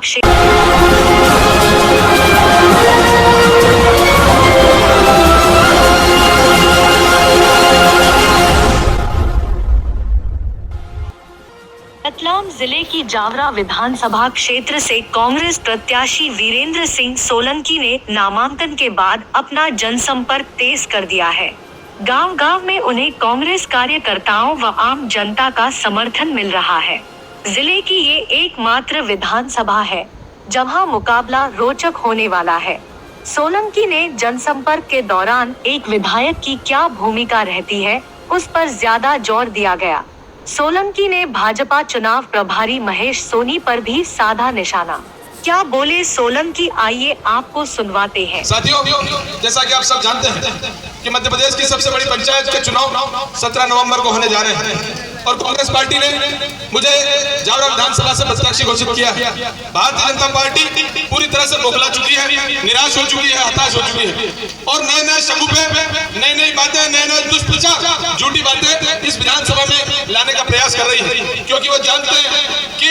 रतलाम जिले की जावरा विधानसभा क्षेत्र से कांग्रेस प्रत्याशी वीरेंद्र सिंह सोलंकी ने नामांकन के बाद अपना जनसंपर्क तेज कर दिया है। गांव-गांव में उन्हें कांग्रेस कार्यकर्ताओं व आम जनता का समर्थन मिल रहा है। जिले की ये एकमात्र विधानसभा है जहां मुकाबला रोचक होने वाला है। सोलंकी ने जनसंपर्क के दौरान एक विधायक की क्या भूमिका रहती है, उस पर ज्यादा जोर दिया गया। सोलंकी ने भाजपा चुनाव प्रभारी महेश सोनी पर भी साधा निशाना। क्या बोले सोलंकी, आइए आपको सुनवाते हैं। साथियों, जैसा कि आप सब जानते हैं कि मध्य प्रदेश की सबसे बड़ी पंचायत के चुनाव 17 नवंबर को होने जा रहे हैं और कांग्रेस पार्टी ने मुझे जावरा विधानसभा से प्रत्याशी घोषित किया। भारतीय जनता पार्टी पूरी तरह से बौखला चुकी है, निराश हो चुकी है, हताश हो चुकी है और नए-नए शगुफे, नई-नई बातें, नए-नए दुष्प्रचार, झूठी बातें इस विधानसभा में लाने का प्रयास कर रही है, क्योंकि वो जानते हैं कि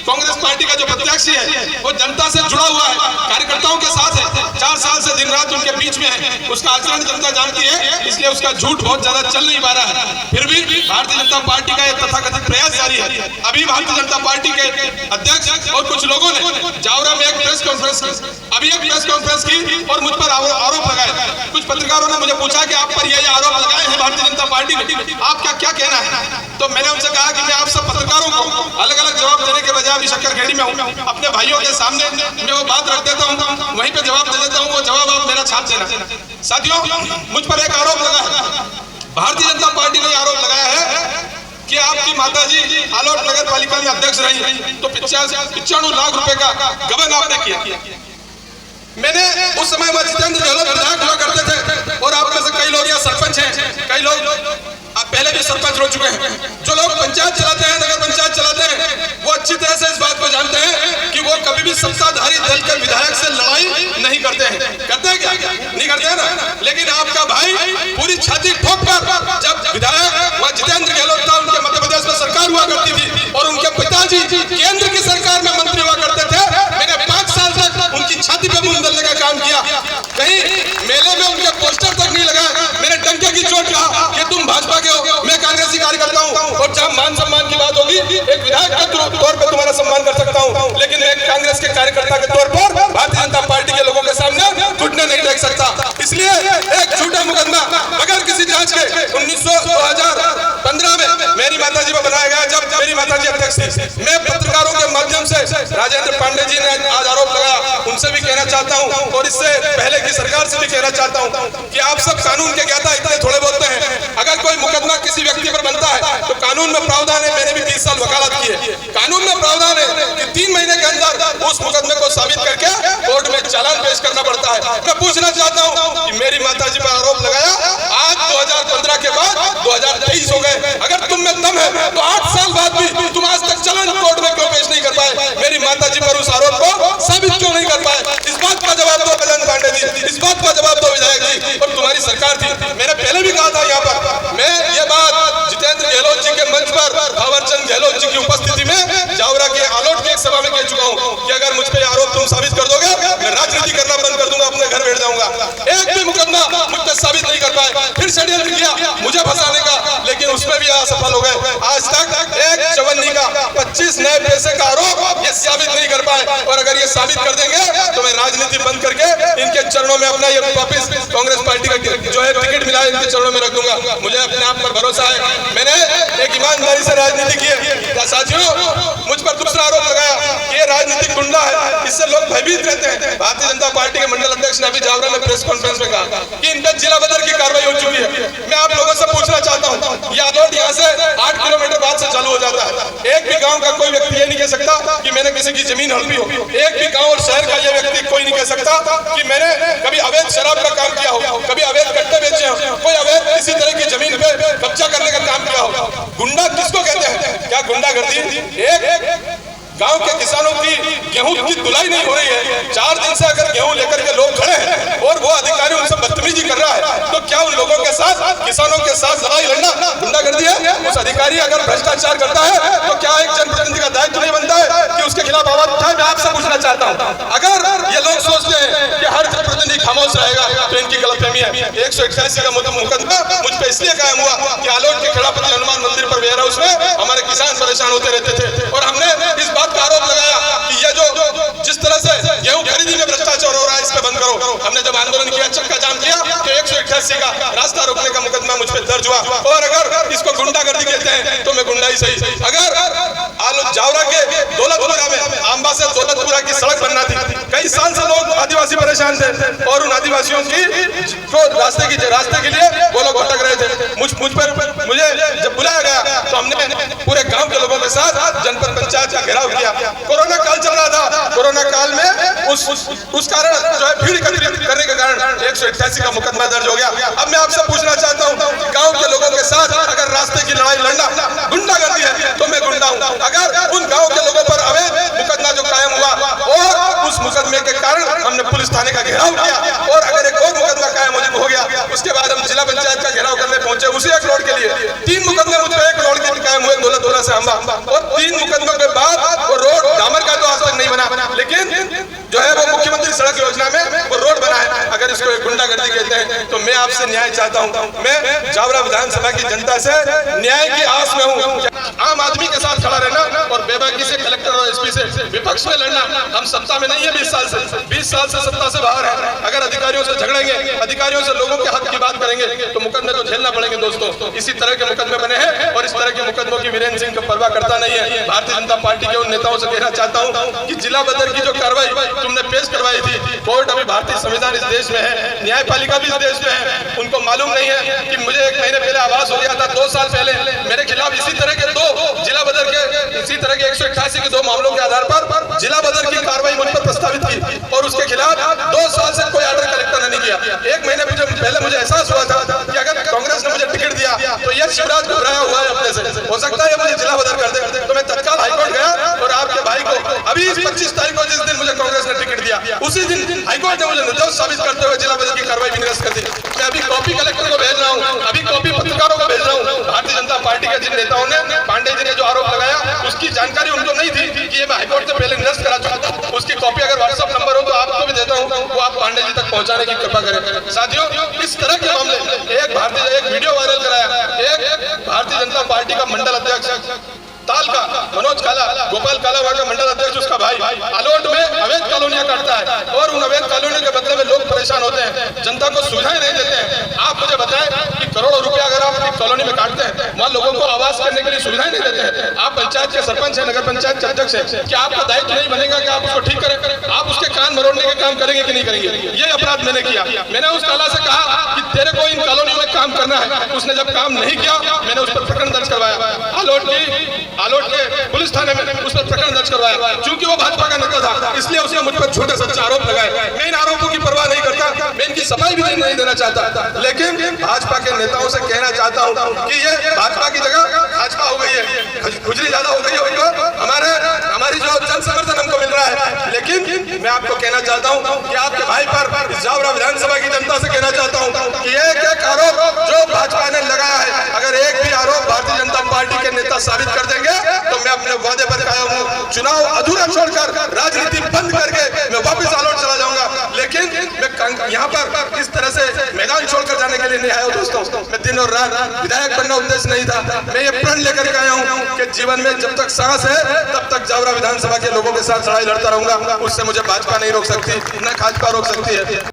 कांग्रेस पार्टी का जो प्रत्याशी है वो जनता से जुड़ा हुआ है, कार्यकर्ताओं के साथ है, 4 साल से दिन रात उनके बीच में है, उसका आचरण जनता जानती है, इसलिए उसका झूठ बहुत ज्यादा चल नहीं पा रहा है। फिर भी भारतीय जनता पार्टी का एक तथाकथित प्रयास जारी है। अभी भारतीय जनता पार्टी के अध्यक्ष और कुछ लोगों ने जावरा में एक प्रेस कॉन्फ्रेंस की और मुझ पर आरोप लगाए। कुछ पत्रकारों ने मुझे पूछा कि आप पर ये आरोप लगाए हैं भारतीय जनता पार्टी ने, आपका क्या कहना है? तो मैंने उनसे कहा कि मैं आप सब पत्रकारों को अलग अलग जवाब देने के बजाय अभी शक्करखेड़ी में हूँ, अपने भाइयों के सामने मैं वो बात रख देता हूँ, वहीं पे जवाब दे देता हूँ, वो जवाब आप मेरा छाप देना। साथियों, मुझ पर एक आरोप लगा है, भारतीय जनता पार्टी ने आरोप लगाया है कि आपकी माताजी आलोट नगर पालिका में अध्यक्ष रही तो 95 लाख रुपए का गबन आपने किया। मैंने उस समय जितेंद्र गहलोत विधायक हुआ करते थे और आप में से कई लोग यहाँ सरपंच हैं, कई लोग पहले भी सरपंच हो चुके हैं। जो लोग पंचायत चलाते हैं, नगर पंचायत चलाते हैं, वो अच्छी तरह से इस बात को जानते हैं कि वो कभी भी सत्ताधारी दल के विधायक से लड़ाई नहीं करते हैं। करते हैं क्या? नहीं करते हैं ना। लेकिन आपका भाई पूरी छाती ठोक कर जब विधायक वह जितेंद्र गहलोत था, उनके मध्य प्रदेश में सरकार हुआ करती थी और उनके पिताजी केंद्र की सरकार में मंत्री हुआ करते थे, मैंने 5 साल तक उनकी छाती पे मुंह डालने का काम किया। कहीं मेले में उनके पोस्टर तक नहीं लगाया, मैंने डंके की चोट कहा कि तुम भाजपा के हो, मैं कांग्रेसी कार्यकर्ता हूं और जब मान सम्मान की बात होगी एक विधायक के तौर पर तुम्हारा सम्मान कर सकता हूं, लेकिन एक कांग्रेस के कार्यकर्ता के तौर पर भारतीय जनता पार्टी के लोगों के सामने घुटने नहीं टेक सकता। इसलिए एक झूठा मुकदमा बगैर किसी जांच के 2015 में मेरी माताजी पर बनाया गया, जब मेरी माताजी अध्यक्ष थी। मैं पत्रकारों के माध्यम से राजेंद्र पांडे जी ने आज आरोप लगाया, उनसे भी कहना चाहता हूं और इससे पहले की सरकार से भी कहना चाहता हूं कि आप सब कानून के ज्ञाता इतने थोड़े बोलते हैं। अगर कोई मुकदमा किसी व्यक्ति पर बनता है तो कानून में प्रावधान है, मैंने भी 30 साल वकालत की है, कानून में प्रावधान है कि 3 महीने के अंदर उस मुकदमे को साबित करके कोर्ट में चालान पेश करना पड़ता है। मैं पूछना चाहता हूं कि मेरी माताजी पर आरोप लगाया, आज 2015 के बाद 2023 हो गए, अगर तुम में दम है तो 8 साल बाद भी तुम आज तक चालान कोर्ट में क्यों पेश नहीं कर पाए? मेरी माताजी पर उस आरोप को साबित क्यों नहीं कर पाए? इस बात का जवाब दो बजरंग पांडे जी, इस बात का जवाब दो विधायक जी। और तुम्हारी सरकार थी, मैंने पहले भी कहा था यहाँ पर, मैं ये बात जितेंद्र गहलोत जी के मंच पर थावरचंद गहलोत जी की उपस्थिति में जावरा के आलोट की एक सभा में कह चुका हूँ कि अगर मुझ पे आरोप तुम साबित कर दोगे, मैं राजनीति करना बंद कर दूंगा, अपने घर बैठ जाऊंगा। एक भी मुकदमा मुझ पे साबित नहीं कर पाए, फिर षड्यंत्र किया मुझे फंसाने का, लेकिन उसमें भी असफल हो गए। आज तक एक चवन्नी का 25 नए पैसे का आरोप ये साबित नहीं कर पाए और अगर ये साबित कर देंगे तो मैं राजनीति बंद करके इनके चरणों में अपना ये वापिस कांग्रेस पार्टी का जो है टिकट मिला है इनके चरणों में रख दूंगा। मुझे अपने आप पर भरोसा है, मैंने एक ईमानदारी से राजनीति की है। साथियों, मुझ पर दूसरा आरोप लगाया कि ये राजनीतिक गुंडा है, इससे लोग भयभीत रहते हैं। भारतीय जनता पार्टी के मंडल अध्यक्ष ने अभी जावरा में प्रेस कॉन्फ्रेंस में कहा कि इन पे जिला बदर की कार्रवाई हो चुकी है। मैं आप लोगों से पूछना चाहता हूँ, ये आलोट यहाँ से 8 किलोमीटर बाद से चालू हो जाता है। एक भी गाँव का कोई व्यक्ति ये नहीं कह सकता कि मैंने किसी की जमीन हड़पी हो। एक भी गाँव और शहर का ये व्यक्ति कोई नहीं कह सकता कि मैंने कभी अवैध शराब का काम किया हो, कभी अवैध कट्टे बेचे हो, कोई अवैध किसी तरह की जमीन पे कब्जा करने का काम किया हो। गुंडा किसको कहते हैं? क्या गुंडागर्दी? एक गांव के किसानों की गेहूं की धुलाई नहीं हो रही है, 4 दिन से अगर गेहूं लेकर के लोग खड़े हैं और वो अधिकारी उनसे बदतमीजी कर रहा है, तो क्या उन लोगों के साथ, किसानों के साथ लड़ाई लड़ना गुंडागर्दी है? उस अधिकारी अगर भ्रष्टाचार करता है तो क्या एक जनप्रतिनिधि का दायित्व नहीं बनता है कि उसके खिलाफ आवाज उठाए? मैं आपसे पूछना 188 का मुकदमा मुझ पे इसलिए कायम हुआ कि आलोट के खिलाफती हनुमान मंदिर पर वेयर हाउस में हमारे किसान परेशान होते रहते थे और हमने इस बात का आरोप लगाया कि ये जो जिस तरह से गेहूं खरीदी में भ्रष्टाचार हो रहा है, इस पे बंद करो। हमने जब आंदोलन किया, चक्का जाम किया, तो 188 का रास्ता रोकने का मुकदमा मुझ पे दर्ज हुआ। और अगर इसको गुंडागर्दी कहते हैं तो मैं गुंडा ही सही। अगर जावरा के दौलतपुरा में आंबा से दौलतपुरा की सड़क बनना थी, कई साल से लोग आदिवासी परेशान थे और उन आदिवासियों की रास्ते के लिए वो लोग भटक रहे थे। मुझे जब बुलाया गया तो हमने पूरे गांव के लोगों के साथ जनपद पंचायत का घेराव किया। कोरोना काल चल रहा था, कोरोना काल में उस कारण जो है भीड़ एकत्रित करने के कारण 188 का मुकदमा दर्ज हो गया। अब मैं आपसे पूछना चाहता हूँ, गांव के लोगों के साथ अगर रास्ते की लड़ाई लड़ना गुंडागर्दी है तो मैं गुंडा हूँ। अगर उन गांव के लोगों पर अवैध मुकदमा जो कायम हुआ और उस मुकदमे के कारण हमने पुलिस थाने का घेराव किया और अगर एक और मुकदमा कायम हो गया, उसके बाद हम जिला पंचायत का घेराव करने पहुंचे उसी एक रोड के लिए। 3 मुकदमे मुझ पर एक रोड के कायम हुए, दौलतपुरा से आंबा, और 3 मुकदमों के बाद वो रोड डामर का तो आज तक नहीं बना, लेकिन जो है वो मुख्यमंत्री सड़क योजना में वो रोड बना है। अगर इसको एक गुंडागर्दी कहते हैं तो मैं आपसे न्याय चाहता हूं। मैं जावरा विधानसभा की जनता से न्याय की आस में हूं। आम आदमी के साथ खड़ा रहना और बेबाकी से कलेक्टर और एसपी से विपक्ष में लड़ना, हम सत्ता में नहीं है 20 साल से सत्ता से बाहर है। अगर अधिकारियों से झगड़ेंगे, अधिकारियों से लोगों के हक की बात करेंगे तो मुकदमे तो झेलना पड़ेंगे दोस्तों। इसी तरह के मुकदमे बने हैं और इस तरह के मुकदमों की वीरेंद्र सिंह को परवाह करता नहीं है। भारतीय जनता पार्टी के उन नेताओं से कहना चाहता हूं कि जिला बदर की जो कार्रवाई तुमने पेश करवाई थी, कोर्ट अभी भारतीय संविधान इस देश में है, न्यायपालिका भी इस देश में है। उनको मालूम नहीं है कि मुझे 1 महीने पहले आभास हो गया था, 2 साल पहले मेरे खिलाफ इसी तरह के 2 जिला बदर के इसी तरह के 188 के 2 मामलों के आधार पर जिला बदर की कार्रवाई मुझ पर प्रस्तावित थी और उसके खिलाफ 2 साल से कोई ऑर्डर कलेक्टर ने नहीं किया। 1 महीने पहले मुझे एहसास हुआ था कि अगर कांग्रेस ने मुझे टिकट दिया तो यह शिवराज घबराया हुआ है अपने से, हो सकता है मुझे जिला बदर कर दे। तो मैं तत्काल हाईकोर्ट गया और आपके भाई को अभी 25 तारीख को जिस दिन मुझे कांग्रेस ने टिकट दिया उसी दिन हाईकोर्ट ने मुझे निर्दोष साबित करते हुए जिला बदर की कार्रवाई भी निरस्त कर दी। मैं अभी कॉपी कलेक्टर को भेज रहा हूँ, अभी कॉपी पत्रकारों को भेज रहा हूँ। भारतीय जनता पार्टी के जिन नेताओं ने पांडे जी ने जो आरोप लगाया उसकी जानकारी उनको नहीं थी कि ये मैं हाईकोर्ट से पहले निरस्त करा चुका था। उसकी कॉपी अगर व्हाट्सएप नंबर हो तो आपको भी देता हूँ, वो आप पांडे जी तक पहुंचाने की कृपा करें। साथियों, इस तरह के मामले एक वीडियो वायरल कराया एक भारतीय जनता पार्टी का मंडल अध्यक्ष ताल का मनोज काला, गोपाल काला वहां का मंडल अध्यक्ष, उसका भाई आलोट में अवैध कॉलोनियां काटता है और उन अवैध कॉलोनियों के बदले में लोग परेशान होते हैं, जनता को सुविधाएं नहीं देते हैं। आप मुझे बताएं कि करोड़ों रुपया अगर आप एक कॉलोनी में काटते हैं, वहां लोगों को आवास करने के लिए सुविधाएं नहीं देते हैं, आप पंचायत के सरपंच है, नगर पंचायत के अध्यक्ष है, क्या आपका दायित्व नहीं बनेगा कि आप उसको ठीक करें? आप उसके कान मरोड़ने के काम करेंगे कि नहीं करेंगे? ये अपराध मैंने किया। मैंने उस काला से कहा कि तेरे को इन कॉलोनियों में काम करना है, उसने जब काम नहीं किया मैंने उस पर प्रकरण दर्ज करवाया। आलोट के पुलिस थाने में उस पर प्रकरण दर्ज करवाया। क्योंकि वो भाजपा का नेता था इसलिए उसने मुझ पर छोटे सच्चे आरोप लगाए। मैं इन आरोपों की परवाह नहीं करता, मैं इनकी सफाई भी नहीं देना चाहता, लेकिन भाजपा के नेताओं से कहना चाहता हूं कि ये भाजपा की जगह भाजपा हो गई है, खुजली ज्यादा हो गई है उनको, हमारी जो जन समर्थन हमको मिल रहा है। लेकिन मैं आपको कहना चाहता हूं कि आपके भाई पर जावरा विधानसभा की जनता से कहना चाहता हूं कि एक आरोप जो भाजपा ने लगाया है, अगर एक भी आरोप भारतीय जनता पार्टी के नेता साबित कर देंगे तो मैं अपने वादे पर कायम हूं। चुनाव अधूरा छोड़कर राजनीति बंद करके मैं वापस आलोट चला जाऊंगा, लेकिन मैं यहाँ पर इस तरह से मैदान छोड़कर जाने के लिए नहीं आया हूं दोस्तों। मैं दिन और रात विधायक बनना उद्देश्य नहीं था, मैं ये प्रण लेकर के आया हूं कि जीवन में जब तक सांस है तब तक जावरा विधानसभा के लोगों के साथ लड़ाई लड़ता रहूंगा। उससे मुझे भाजपा नहीं रोक सकती, न भाजपा रोक सकती है।